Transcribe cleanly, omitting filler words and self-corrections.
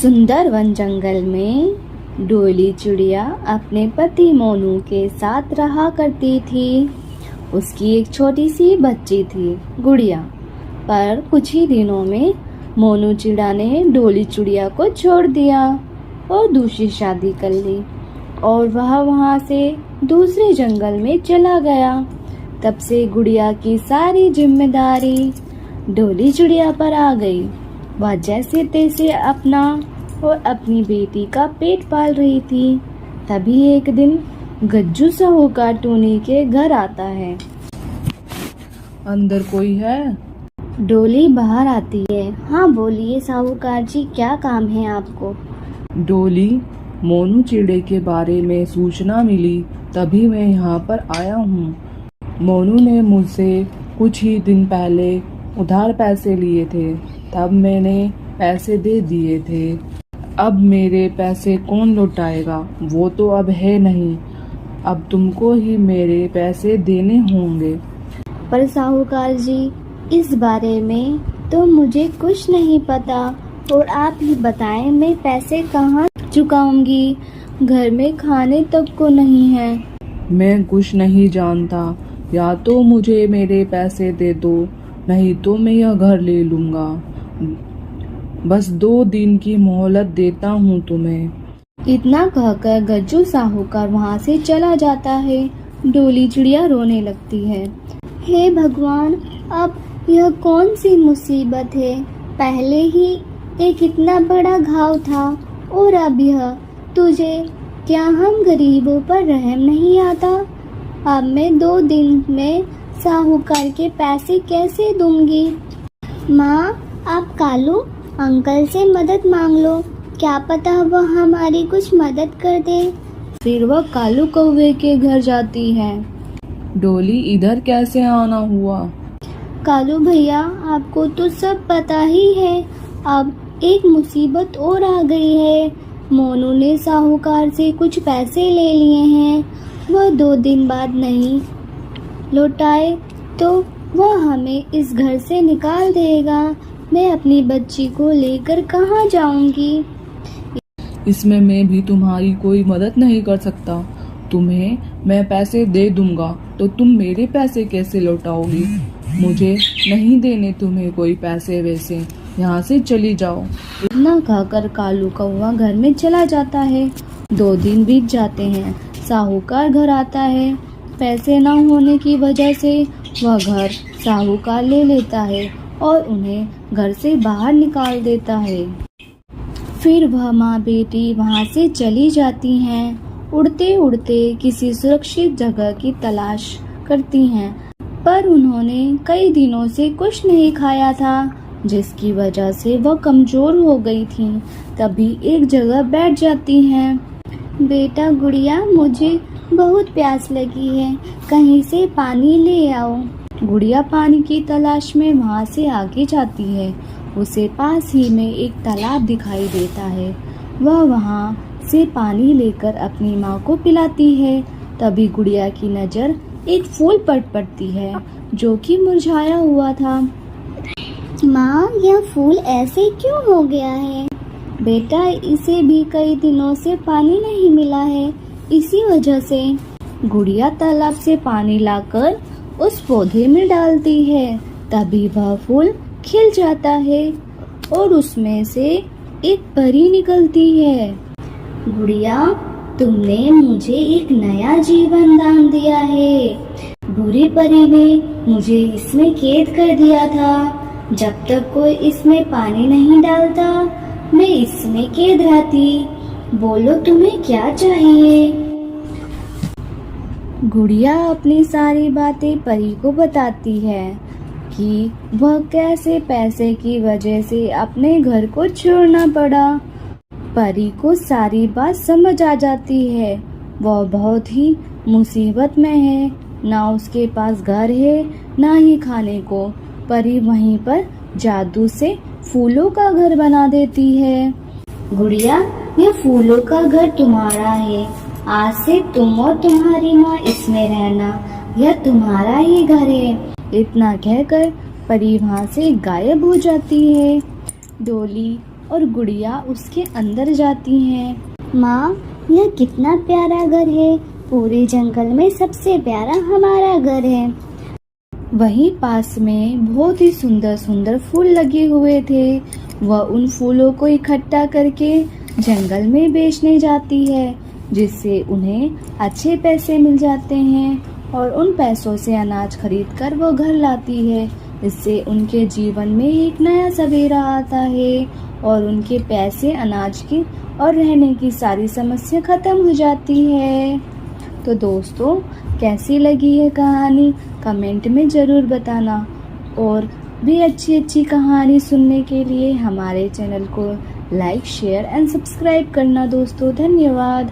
सुंदर वन जंगल में डोली चिड़िया अपने पति मोनू के साथ रहा करती थी। उसकी एक छोटी सी बच्ची थी, गुड़िया। पर कुछ ही दिनों में मोनू चिड़ा ने डोली चिड़िया को छोड़ दिया और दूसरी शादी कर ली और वह वहाँ से दूसरे जंगल में चला गया। तब से गुड़िया की सारी जिम्मेदारी डोली चिड़िया पर आ गई। वह जैसे तैसे अपना और अपनी बेटी का पेट पाल रही थी। तभी एक दिन गज्जू साहूकार टूनी के घर आता है। अंदर कोई है? डोली बाहर आती है। हाँ बोलिए साहूकार जी, क्या काम है आपको? डोली, मोनू चिड़े के बारे में सूचना मिली, तभी मैं यहाँ पर आया हूँ। मोनू ने मुझसे कुछ ही दिन पहले उधार पैसे लिए थे, तब मैंने पैसे दे दिए थे। अब मेरे पैसे कौन लौटाएगा? वो तो अब है नहीं। अब तुमको ही मेरे पैसे देने होंगे। पर साहूकार जी, इस बारे में तो मुझे कुछ नहीं पता और आप ही बताएं, मैं पैसे कहाँ चुकाऊंगी? घर में खाने तक को नहीं है। मैं कुछ नहीं जानता। या तो मुझे मेरे पैसे दे दो, नहीं तो मैं यह घर ले लूंगा। बस 2 दिन की मोहलत देता हूँ तुम्हें। इतना कहकर गज्जू साहूकार वहाँ से चला जाता है। डोली चिड़िया रोने लगती है। हे भगवान, अब यह कौन सी मुसीबत है? पहले ही एक इतना बड़ा घाव था और अब यह। तुझे क्या हम गरीबों पर रहम नहीं आता? अब मैं 2 दिन में साहूकार के पैसे कैसे दूंगी? माँ, आप कालू अंकल से मदद मांग लो, क्या पता वह हमारी कुछ मदद कर दे। फिर वह कालू कौवे के घर जाती है। डोली, इधर कैसे आना हुआ? कालू भैया, आपको तो सब पता ही है। अब एक मुसीबत और आ गई है। मोनू ने साहूकार से कुछ पैसे ले लिए हैं। वह 2 दिन बाद नहीं लौटाए तो वह हमें इस घर से निकाल देगा। मैं अपनी बच्ची को लेकर कहाँ जाऊंगी? इसमें मैं भी तुम्हारी कोई मदद नहीं कर सकता। तुम्हें मैं पैसे दे दूंगा तो तुम मेरे पैसे कैसे लौटाओगी? मुझे नहीं देने तुम्हें कोई पैसे वैसे। यहाँ से चली जाओ। इतना कहकर कालू कौवा घर में चला जाता है। 2 दिन बीत जाते हैं। साहूकार घर आता है। पैसे न होने की वजह से वह घर साहूकार ले लेता है और उन्हें घर से बाहर निकाल देता है। फिर वह माँ बेटी वहाँ से चली जाती हैं। उड़ते उड़ते किसी सुरक्षित जगह की तलाश करती हैं, पर उन्होंने कई दिनों से कुछ नहीं खाया था, जिसकी वजह से वह कमजोर हो गई थीं। तभी एक जगह बैठ जाती हैं। बेटा गुड़िया, मुझे बहुत प्यास लगी है, कहीं से पानी ले आओ। गुड़िया पानी की तलाश में वहाँ से आगे जाती है। उसे पास ही में एक तालाब दिखाई देता है। वह वहाँ से पानी लेकर अपनी माँ को पिलाती है। तभी गुड़िया की नज़र एक फूल पर पड़ती है जो कि मुरझाया हुआ था। माँ, यह फूल ऐसे क्यों हो गया है? बेटा, इसे भी कई दिनों से पानी नहीं मिला है, इसी वजह से। गुड़िया तालाब से पानी लाकर उस पौधे में डालती है। तभी वह फूल खिल जाता है और उसमें से एक परी निकलती है। गुड़िया, तुमने मुझे एक नया जीवन दान दिया है। बुरी परी ने मुझे इसमें कैद कर दिया था। जब तक कोई इसमें पानी नहीं डालता, मैं इसमें कैद रहती। बोलो, तुम्हें क्या चाहिए? गुड़िया अपनी सारी बातें परी को बताती है कि वह कैसे पैसे की वजह से अपने घर को छोड़ना पड़ा। परी को सारी बात समझ आ जाती है। वह बहुत ही मुसीबत में है। ना उसके पास घर है, ना ही खाने को। परी वहीं पर जादू से फूलों का घर बना देती है। गुड़िया, यह फूलों का घर तुम्हारा है। आज से तुम और तुम्हारी माँ इसमें रहना। यह तुम्हारा ही घर है। इतना कहकर परी वहाँ से गायब हो जाती है। डोली और गुड़िया उसके अंदर जाती हैं। माँ, यह कितना प्यारा घर है। पूरे जंगल में सबसे प्यारा हमारा घर है। वहीं पास में बहुत ही सुंदर सुंदर फूल लगे हुए थे। वह उन फूलों को इकट्ठा करके जंगल में बेचने जाती है, जिससे उन्हें अच्छे पैसे मिल जाते हैं और उन पैसों से अनाज खरीदकर वो घर लाती है। इससे उनके जीवन में एक नया सवेरा आता है और उनके पैसे, अनाज की और रहने की सारी समस्या खत्म हो जाती है। तो दोस्तों, कैसी लगी ये कहानी कमेंट में ज़रूर बताना और भी अच्छी अच्छी कहानी सुनने के लिए हमारे चैनल को लाइक, शेयर एंड सब्सक्राइब करना दोस्तों। धन्यवाद।